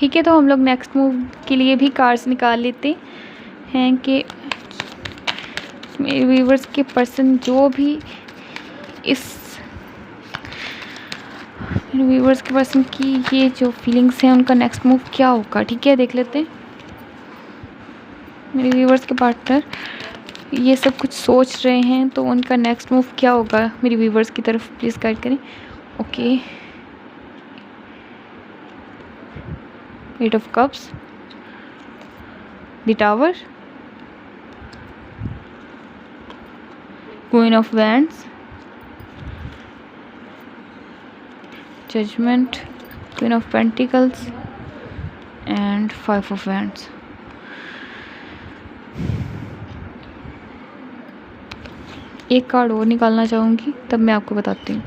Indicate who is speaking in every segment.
Speaker 1: ठीक है, तो हम लोग नेक्स्ट मूव के लिए भी कार्ड्स निकाल लेते हैं कि मेरे व्यूवर्स के पर्सन जो भी मेरे व्यूवर्स के पर्सन की ये जो फीलिंग्स हैं उनका नेक्स्ट मूव क्या होगा। ठीक है, देख लेते हैं। मेरे व्यूवर्स के पार्टनर ये सब कुछ सोच रहे हैं, तो उनका नेक्स्ट मूव क्या होगा मेरे व्यूवर्स की तरफ प्लीज़ गाइड करें। Okay, 8 of cups, the tower, queen of wands, judgement, queen of pentacles and 5 of wands. एक कार्ड और निकालना चाहूँगी, तब मैं आपको बताती हूँ।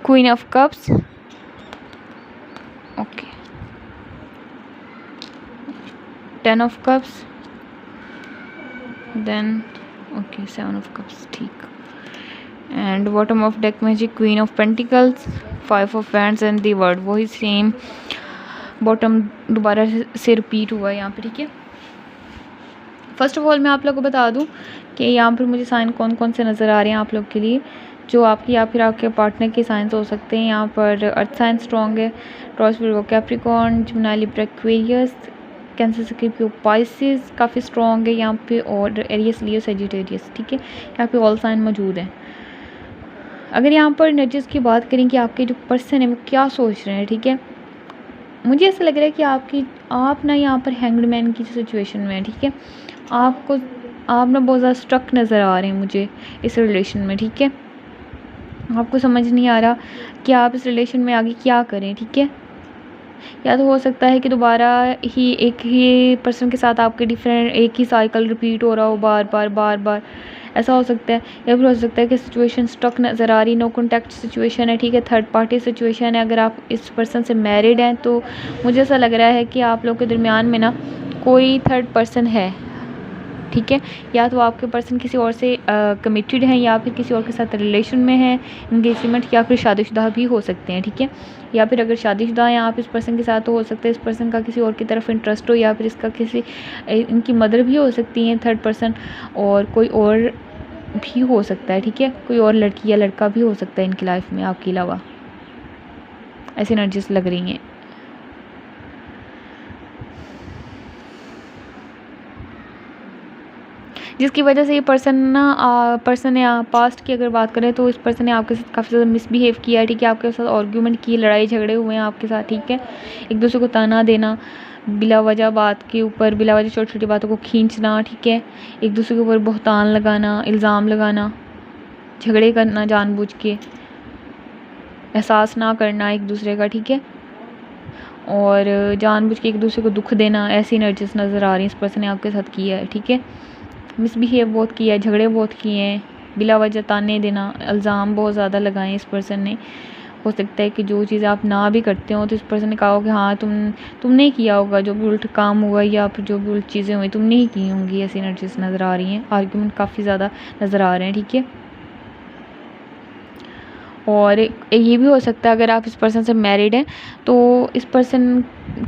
Speaker 1: Queen of cups, okay, 10 of cups, then okay 7 of cups, ठीक। And bottom of deck magic, queen of pentacles, 5 of wands and the world. वही सेम बॉटम दोबारा से रिपीट हुआ है यहाँ पे। ठीक है, फर्स्ट ऑफ ऑल मैं आप लोगों को बता दूँ कि यहाँ पर मुझे साइन कौन कौन से नज़र आ रहे हैं आप लोग के लिए, जो आपकी या फिर आपके पार्टनर के साइंस हो सकते हैं। यहाँ पर अर्थ साइन स्ट्रॉन्ग है, taurus, Virgo, Capricorn, Gemini, Libra, Aquarius, cancer, Scorpio, Pisces काफ़ी स्ट्रॉन्ग है यहाँ पे, और एरियस, लियो, सजिटेरियस। ठीक है, यहाँ पे ऑल साइन मौजूद हैं। अगर यहाँ पर एनर्जीज की बात करें कि आपके जो पर्सन है वो क्या सोच रहे हैं, ठीक है, मुझे ऐसा लग रहा है कि आप ना यहाँ पर हैंग्ड मैन की सिचुएशन में है। ठीक है, आप ना बहुत ज़्यादा स्ट्रक नज़र आ रहे हैं मुझे इस रिलेशन में। ठीक है, आपको समझ नहीं आ रहा कि आप इस रिलेशन में आगे क्या करें। ठीक है, या तो हो सकता है कि दोबारा ही एक ही पर्सन के साथ आपके डिफरेंट एक ही साइकिल रिपीट हो रहा हो बार बार, ऐसा हो सकता है। या फिर हो सकता है कि सिचुएशन स्टक नज़र आ रही, नो कॉन्टैक्ट सिचुएशन है। ठीक है, थर्ड पार्टी सिचुएशन है। अगर आप इस पर्सन से मैरिड हैं तो मुझे ऐसा लग रहा है कि आप लोग के दरमियान में ना कोई थर्ड पर्सन है। ठीक है, या तो आपके पर्सन किसी और से कमिटेड हैं, या फिर किसी और के साथ रिलेशन में है, इंगेजमेंट, या फिर शादीशुदा भी हो सकते हैं। ठीक है, या फिर अगर शादीशुदा हैं आप इस पर्सन के साथ, तो हो सकता है इस पर्सन का किसी और की तरफ इंटरेस्ट हो, या फिर इनकी मदर भी हो सकती हैं थर्ड पर्सन, और कोई और भी हो सकता है। ठीक है, कोई और लड़की या लड़का भी हो सकता है इनकी लाइफ में आपके अलावा, ऐसी एनर्जीज लग रही हैं। जिसकी वजह से ये पर्सन या पास्ट की अगर बात करें तो इस पर्सन ने आपके साथ काफ़ी ज़्यादा मिसबिहेव किया है। ठीक है, आपके साथ आर्ग्यूमेंट की, लड़ाई झगड़े हुए हैं आपके साथ। ठीक है, एक दूसरे को ताना देना, बिला वजह बात के ऊपर बिला वजह छोटी छोटी बातों को खींचना। ठीक है, एक दूसरे के ऊपर बहतान लगाना, इल्ज़ाम लगाना, झगड़े करना जानबूझ के, एहसास ना करना एक दूसरे का। ठीक है, और जानबूझ के एक दूसरे को दुख देना, ऐसी एनर्जीज नज़र आ रही हैं इस पर्सन ने आपके साथ किया है। ठीक है, मिसबिहेव बहुत किया है, झगड़े बहुत किए हैं, बिला वजह ताने देना, इल्ज़ाम बहुत ज़्यादा लगाए इस पर्सन ने। हो सकता है कि जो चीज़ आप ना भी करते हो तो इस पर्सन ने कहा हो कि हाँ तुमने ही किया होगा, जो भी उल्ट काम हुआ या फिर जो भी उल्ट चीज़ें हुई तुमने ही की होंगी, ऐसी एनर्जीज नज़र आ रही हैं। आर्ग्यूमेंट काफ़ी ज़्यादा नज़र आ रहे हैं। ठीक है, और ये भी हो सकता है अगर आप इस पर्सन से मैरिड हैं तो इस पर्सन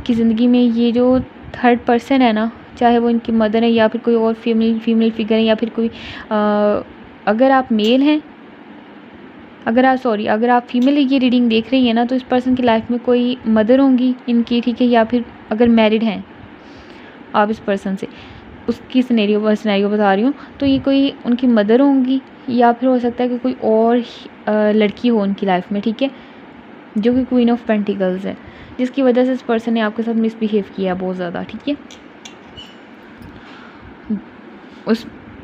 Speaker 1: की ज़िंदगी में ये जो थर्ड पर्सन है ना, चाहे वो इनकी मदर है या फिर कोई और फीमेल फिगर है, या फिर कोई अगर आप मेल हैं, अगर आप फीमेल ये रीडिंग देख रही हैं ना, तो इस पर्सन की लाइफ में कोई मदर होंगी इनकी। ठीक है, या फिर अगर मैरिड हैं आप इस पर्सन से, उसकी सिनेरियो बता रही हूँ, तो ये कोई उनकी मदर होंगी, या फिर हो सकता है कि कोई और लड़की हो उनकी लाइफ में। ठीक है, जो कि क्वीन ऑफ पेंटिकल्स है, जिसकी वजह से इस पर्सन ने आपके साथ मिसबिहेव किया बहुत ज़्यादा। ठीक है,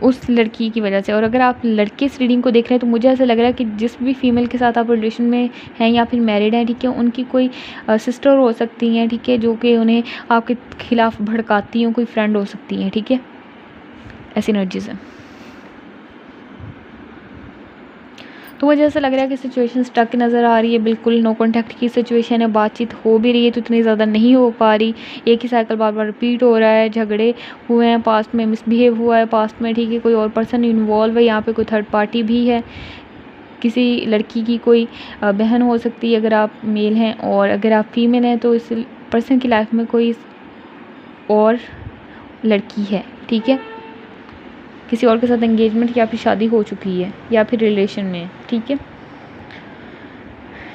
Speaker 1: उस लड़की की वजह से। और अगर आप लड़के इस रीडिंग को देख रहे हैं तो मुझे ऐसा लग रहा है कि जिस भी फीमेल के साथ आप रिलेशन में हैं या फिर मैरिड हैं, ठीक है, उनकी कोई सिस्टर हो सकती हैं। ठीक है, जो कि उन्हें आपके खिलाफ भड़काती हैं, कोई फ्रेंड हो सकती हैं। ठीक है, ऐसी एनर्जीज है। तो मुझे ऐसा लग रहा है कि सिचुएशन स्टक नज़र आ रही है, बिल्कुल नो कॉन्टैक्ट की सिचुएशन है, बातचीत हो भी रही है तो इतनी ज़्यादा नहीं हो पा रही, एक ही साइकिल बार बार रिपीट हो रहा है, झगड़े हुए हैं पास्ट में, मिसबिहेव हुआ है पास्ट में, ठीक है, कोई और पर्सन इन्वॉल्व है यहाँ पे, कोई थर्ड पार्टी भी है, किसी लड़की की कोई बहन हो सकती है अगर आप मेल हैं, और अगर आप फीमेल हैं तो इस पर्सन की लाइफ में कोई और लड़की है, ठीक है, किसी और के साथ एंगेजमेंट या फिर शादी हो चुकी है या फिर रिलेशन में, ठीक है,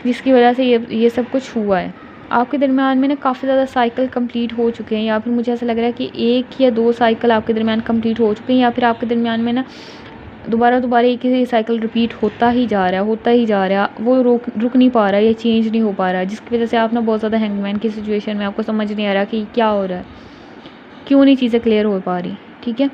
Speaker 1: जिसकी वजह से ये सब कुछ हुआ है। आपके दरमियान में ना काफ़ी ज़्यादा साइकिल कंप्लीट हो चुके हैं, या फिर मुझे ऐसा लग रहा है कि 1 या 2 साइकिल आपके दरमियान कंप्लीट हो चुके हैं, या फिर आपके दरमियान में ना दोबारा एक ही साइकिल रिपीट होता ही जा रहा है, वो रुक नहीं पा रहा है, ये चेंज नहीं हो पा रहा है, जिसकी वजह से आप ना बहुत ज़्यादा हैंगमैन की सिचुएशन में, आपको समझ नहीं आ रहा कि क्या हो रहा है, क्यों नहीं चीज़ें क्लियर हो पा रही, ठीक है।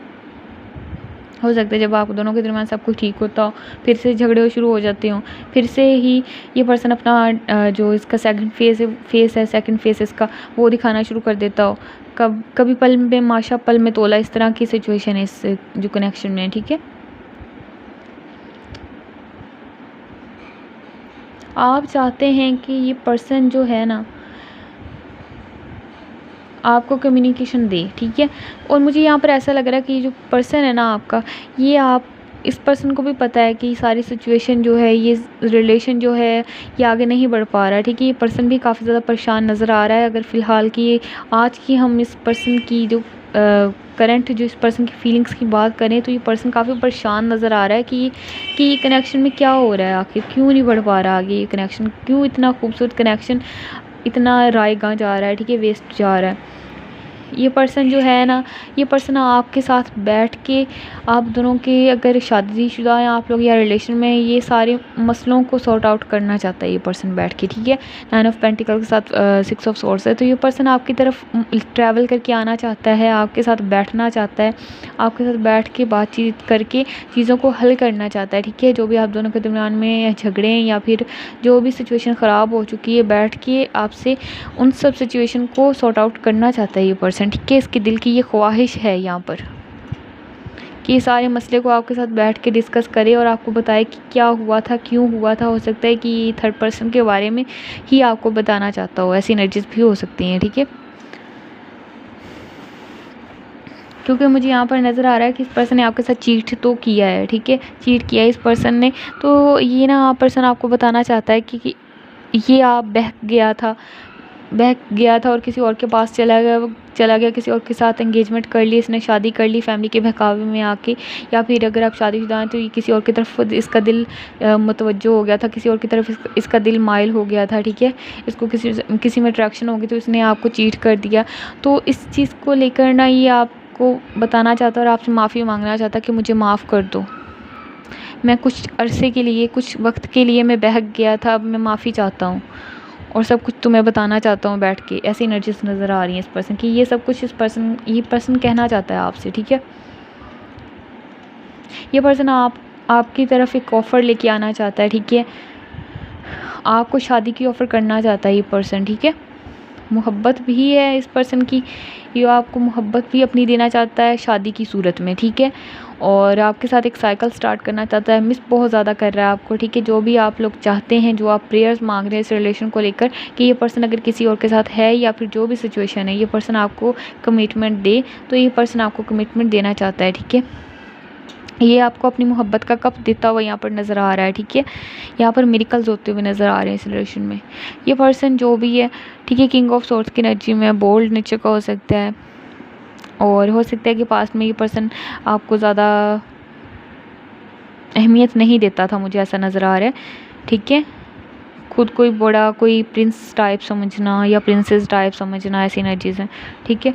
Speaker 1: हो सकता है जब आप दोनों के दरमियान सब कुछ ठीक होता हो, फिर से झगड़े शुरू हो जाते हो, फिर से ही ये पर्सन अपना जो इसका फेस है सेकंड फेस इसका वो दिखाना शुरू कर देता हो, कभी पल में माशा पल में तोला, इस तरह की सिचुएशन है इस जो कनेक्शन में, ठीक है। आप चाहते हैं कि ये पर्सन जो है ना आपको कम्युनिकेशन दे, ठीक है, और मुझे यहाँ पर ऐसा लग रहा है कि ये जो पर्सन है ना आपका, ये आप इस पर्सन को भी पता है कि सारी सिचुएशन जो है, ये रिलेशन जो है ये आगे नहीं बढ़ पा रहा है, ठीक है, ये पर्सन भी काफ़ी ज़्यादा परेशान नज़र आ रहा है। अगर फ़िलहाल की आज की हम इस पर्सन की जो करंट जो इस पर्सन की फीलिंग्स की बात करें तो ये पर्सन काफ़ी परेशान नज़र आ रहा है कि ये कनेक्शन में क्या हो रहा है, आखिर क्यों नहीं बढ़ पा रहा आगे ये कनेक्शन, क्यों इतना खूबसूरत कनेक्शन इतना रायगा जा रहा है, ठीक है, वेस्ट जा रहा है। ये पर्सन जो है ना, ये पर्सन आपके साथ बैठ के आप दोनों के अगर शादीशुदा हैं आप लोग या रिलेशन में, ये सारे मसलों को सॉर्ट आउट करना चाहता है ये पर्सन बैठ के, ठीक है। 9 ऑफ पेंटिकल के साथ 6 ऑफ सोर्स है, तो ये पर्सन आपकी तरफ ट्रैवल करके आना चाहता है, आपके साथ बैठना चाहता है, आपके साथ बैठ के बातचीत करके चीज़ों को हल करना चाहता है, ठीक है। जो भी आप दोनों के दरमियान में झगड़े हैं या फिर जो भी सिचुएशन ख़राब हो चुकी है, बैठ के आपसे उन सब सिचुएशन को सॉर्ट आउट करना चाहता है ये पर्सन, ठीक है। इसके दिल की ये ख्वाहिश है यहाँ पर कि ये सारे मसले को आपके साथ बैठ के डिस्कस करे और आपको बताए कि क्या हुआ था, क्यों हुआ था। हो सकता है कि ये थर्ड पर्सन के बारे में ही आपको बताना चाहता हो, ऐसी एनर्जीज भी हो सकती हैं, ठीक है। क्योंकि मुझे यहाँ पर नज़र आ रहा है कि इस पर्सन ने आपके साथ चीट तो किया है, ठीक है, चीट किया है इस पर्सन ने, तो ये ना पर्सन आपको बताना चाहता है कि ये आप बहक गया था और किसी और के पास चला गया, किसी और के साथ एंगेजमेंट कर ली, इसने शादी कर ली फैमिली के बहकावे में आके, या फिर अगर आप शादीशुदा हैं तो ये किसी और की तरफ इसका दिल मुतवज्जो हो गया था, किसी और की तरफ इसका दिल माइल हो गया था, ठीक है। इसको किसी में अट्रैक्शन होगी तो इसने आपको चीट कर दिया। तो इस चीज़ को लेकर ना ये आपको बताना चाहता है और आपसे माफ़ी मांगना चाहता कि मुझे माफ़ कर दो, मैं कुछ अरसे के लिए, कुछ वक्त के लिए मैं बहक गया था, अब मैं माफ़ी चाहता हूँ और सब कुछ तुम्हें बताना चाहता हूँ बैठ के। ऐसी एनर्जीज नज़र आ रही हैं इस पर्सन की, ये सब कुछ ये पर्सन कहना चाहता है आपसे, ठीक है। ये पर्सन आपकी तरफ एक ऑफ़र लेके आना चाहता है, ठीक है, आपको शादी की ऑफ़र करना चाहता है ये पर्सन, ठीक है। मोहब्बत भी है इस पर्सन की, ये आपको मोहब्बत भी अपनी देना चाहता है शादी की सूरत में, ठीक है, और आपके साथ एक साइकिल स्टार्ट करना चाहता है, मिस बहुत ज़्यादा कर रहा है आपको, ठीक है। जो भी आप लोग चाहते हैं, जो आप प्रेयर्स मांग रहे हैं इस रिलेशन को लेकर कि ये पर्सन अगर किसी और के साथ है या फिर जो भी सिचुएशन है, ये पर्सन आपको कमिटमेंट दे, तो ये पर्सन आपको कमिटमेंट देना चाहता है, ठीक है। ये आपको अपनी मोहब्बत का कप देता हुआ यहाँ पर नज़र आ रहा है, ठीक है। यहाँ पर मिरेकल्स होते हुए नज़र आ रहे हैं इस रिलेशन में। ये पर्सन जो भी है, ठीक है, किंग ऑफ सोर्ड्स की एनर्जी में बोल्ड नेचर का हो सकता है, और हो सकता है कि पास्ट में ये पर्सन आपको ज़्यादा अहमियत नहीं देता था, मुझे ऐसा नज़र आ रहा है, ठीक है। खुद कोई बड़ा कोई प्रिंस टाइप समझना या प्रिंसेस टाइप समझना, ऐसी एनर्जीज़ हैं, ठीक है।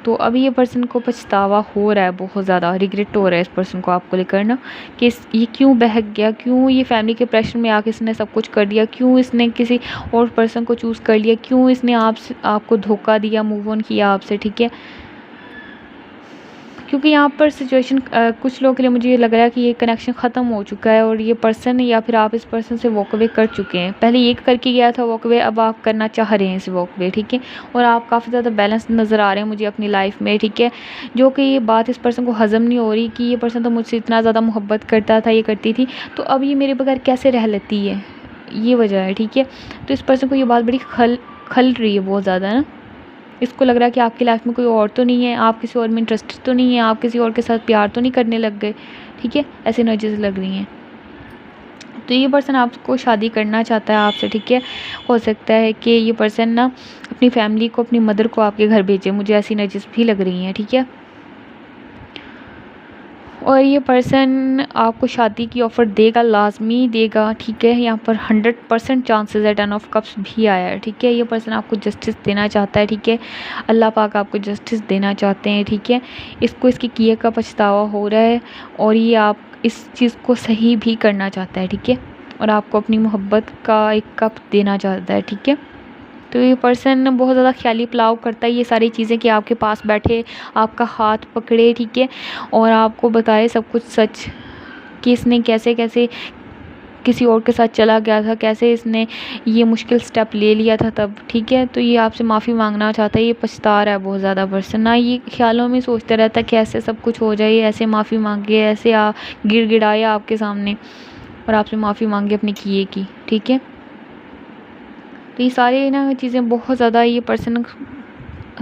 Speaker 1: तो अभी ये पर्सन को पछतावा हो रहा है, बहुत ज़्यादा रिग्रेट हो रहा है इस पर्सन को आपको लेकर ना, कि ये क्यों बहक गया, क्यों ये फैमिली के प्रेशर में आके इसने सब कुछ कर दिया, क्यों इसने किसी और पर्सन को चूज़ कर लिया, क्यों इसने आपको धोखा दिया, मूव ऑन किया आपसे, ठीक है। क्योंकि यहाँ पर सिचुएशन कुछ लोगों के लिए मुझे ये लग रहा है कि ये कनेक्शन ख़त्म हो चुका है और ये पर्सन या फिर आप इस पर्सन से वॉक अवे कर चुके हैं। पहले ये करके गया था वॉक अवे, अब आप करना चाह रहे हैं इस वॉक अवे, ठीक है। और आप काफ़ी ज़्यादा बैलेंस नज़र आ रहे हैं मुझे अपनी लाइफ में, ठीक है। जो कि ये बात इस पर्सन को हज़म नहीं हो रही कि ये पर्सन तो मुझसे इतना ज़्यादा मोहब्बत करता था, ये करती थी, तो अब ये मेरे बगैर कैसे रह लेती है, ये वजह है, ठीक है। तो इस पर्सन को ये बात बड़ी खल रही है बहुत ज़्यादा ना। इसको लग रहा है कि आपकी लाइफ में कोई और तो नहीं है, आप किसी और में इंटरेस्टेड तो नहीं है, आप किसी और के साथ प्यार तो नहीं करने लग गए, ठीक है। ऐसी एनर्जीज लग रही हैं। तो ये पर्सन आपको शादी करना चाहता है आपसे, ठीक है। हो सकता है कि ये पर्सन ना अपनी फैमिली को, अपनी मदर को आपके घर भेजे, मुझे ऐसी एनर्जीज भी लग रही हैं, ठीक है। और ये पर्सन आपको शादी की ऑफ़र देगा, लाजमी देगा, ठीक है। यहाँ पर 100% चांसेस है, 10 ऑफ कप्स भी आया है, ठीक है। ये पर्सन आपको जस्टिस देना चाहता है, ठीक है। अल्लाह पाक आपको जस्टिस देना चाहते हैं, ठीक है। इसको इसके किए का पछतावा हो रहा है और ये आप इस चीज़ को सही भी करना चाहता है, ठीक है। और आपको अपनी मोहब्बत का एक कप देना चाहता है, ठीक है। तो ये पर्सन बहुत ज़्यादा ख्याली पुलाव करता है ये सारी चीज़ें, कि आपके पास बैठे, आपका हाथ पकड़े, ठीक है, और आपको बताए सब कुछ सच, कि इसने कैसे कैसे किसी और के साथ चला गया था, कैसे इसने ये मुश्किल स्टेप ले लिया था तब, ठीक है। तो ये आपसे माफ़ी मांगना चाहता है, ये पछता रहा है बहुत ज़्यादा पर्सन ना, ये ख्यालों में सोचता रहता है कि ऐसे सब कुछ हो जाए, ऐसे माफ़ी मांगे, ऐसे गिड़गिड़ाए आपके सामने और आपसे माफ़ी मांगे अपने किए की, ठीक है। तो ये सारे ना चीज़ें बहुत ज़्यादा ये पर्सन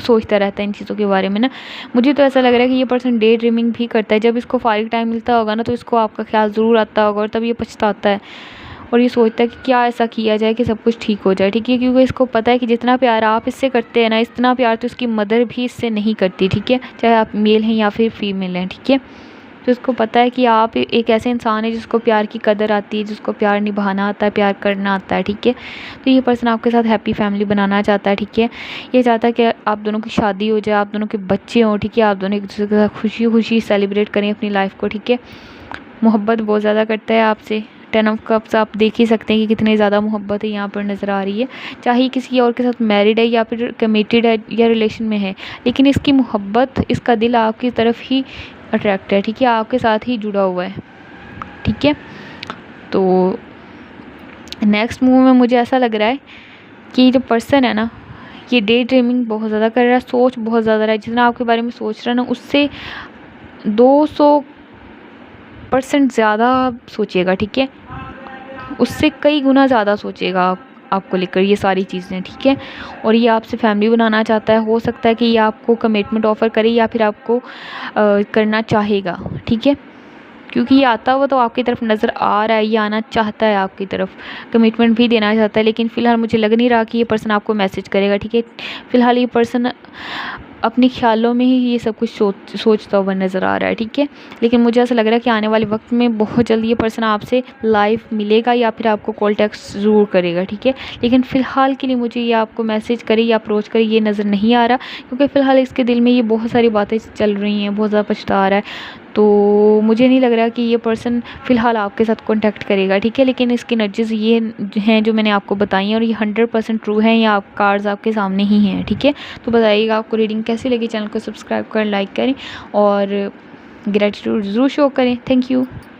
Speaker 1: सोचता रहता है इन चीज़ों के बारे में ना। मुझे तो ऐसा लग रहा है कि ये पर्सन डे ड्रीमिंग भी करता है। जब इसको फारिग टाइम मिलता होगा ना, तो इसको आपका ख्याल ज़रूर आता होगा और तब ये पछताता है और ये सोचता है कि क्या ऐसा किया जाए कि सब कुछ ठीक हो जाए, ठीक है। क्योंकि इसको पता है कि जितना प्यार आप इससे करते हैं ना, इतना प्यार तो इसकी मदर भी इससे नहीं करती, ठीक है, चाहे आप मेल हैं या फिर फीमेल हैं, ठीक है। तो इसको पता है कि आप एक ऐसे इंसान है जिसको प्यार की कदर आती है, जिसको प्यार निभाना आता है, प्यार करना आता है, ठीक है। तो ये पर्सन आपके साथ हैप्पी फैमिली बनाना चाहता है, ठीक है। ये चाहता है कि आप दोनों की शादी हो जाए, आप दोनों के बच्चे हों, ठीक है। आप दोनों एक दूसरे के साथ खुशी खुशी सेलिब्रेट करें अपनी लाइफ को, ठीक है। मोहब्बत बहुत ज़्यादा करता है आपसे। 10 ऑफ कप्स आप देख ही सकते हैं कि कितनी ज़्यादा मोहब्बत है यहाँ पर नज़र आ रही है। चाहे किसी और के साथ मैरिड है या फिर कमिटेड है या रिलेशन में है, लेकिन इसकी मोहब्बत, इसका दिल आपकी तरफ ही अट्रैक्ट है, ठीक है, आपके साथ ही जुड़ा हुआ है, ठीक है। तो नेक्स्ट मूव में मुझे ऐसा लग रहा है कि जो पर्सन है ना, ये डे ड्रीमिंग बहुत ज़्यादा कर रहा है, सोच बहुत ज़्यादा रहा है। जितना आपके बारे में सोच रहा है ना, उससे 200% ज़्यादा सोचिएगा, ठीक है। उससे कई गुना ज़्यादा सोचेगा आपको लेकर ये सारी चीज़ें, ठीक है। और ये आपसे फैमिली बनाना चाहता है। हो सकता है कि ये आपको कमिटमेंट ऑफ़र करे या फिर आपको करना चाहेगा, ठीक है। क्योंकि ये आता हुआ तो आपकी तरफ नज़र आ रहा है, ये आना चाहता है आपकी तरफ, कमिटमेंट भी देना चाहता है। लेकिन फ़िलहाल मुझे लग नहीं रहा कि ये पर्सन आपको मैसेज करेगा, ठीक है। फ़िलहाल ये पर्सन अपने ख्यालों में ही ये सब कुछ सोचता हुआ नज़र आ रहा है, ठीक है। लेकिन मुझे ऐसा लग रहा है कि आने वाले वक्त में बहुत जल्दी ये पर्सन आपसे लाइव मिलेगा या फिर आपको कॉल टेक्स्ट ज़रूर करेगा, ठीक है। लेकिन फ़िलहाल के लिए मुझे ये आपको मैसेज करे या अप्रोच करे ये नज़र नहीं आ रहा, क्योंकि फ़िलहाल इसके दिल में ये बहुत सारी बातें चल रही हैं, बहुत ज़्यादा पछता रहा है। तो मुझे नहीं लग रहा कि ये पर्सन फ़िलहाल आपके साथ कांटेक्ट करेगा, ठीक है। लेकिन इसकी एनर्जीज़ ये हैं जो मैंने आपको बताई हैं और ये 100% ट्रू हैं, या आप कार्ड्स आपके सामने ही हैं, ठीक है। तो बताइएगा आपको रीडिंग कैसी लगी। चैनल को सब्सक्राइब करें, लाइक करें और ग्रेटिट्यूड ज़रूर शो करें। Thank you.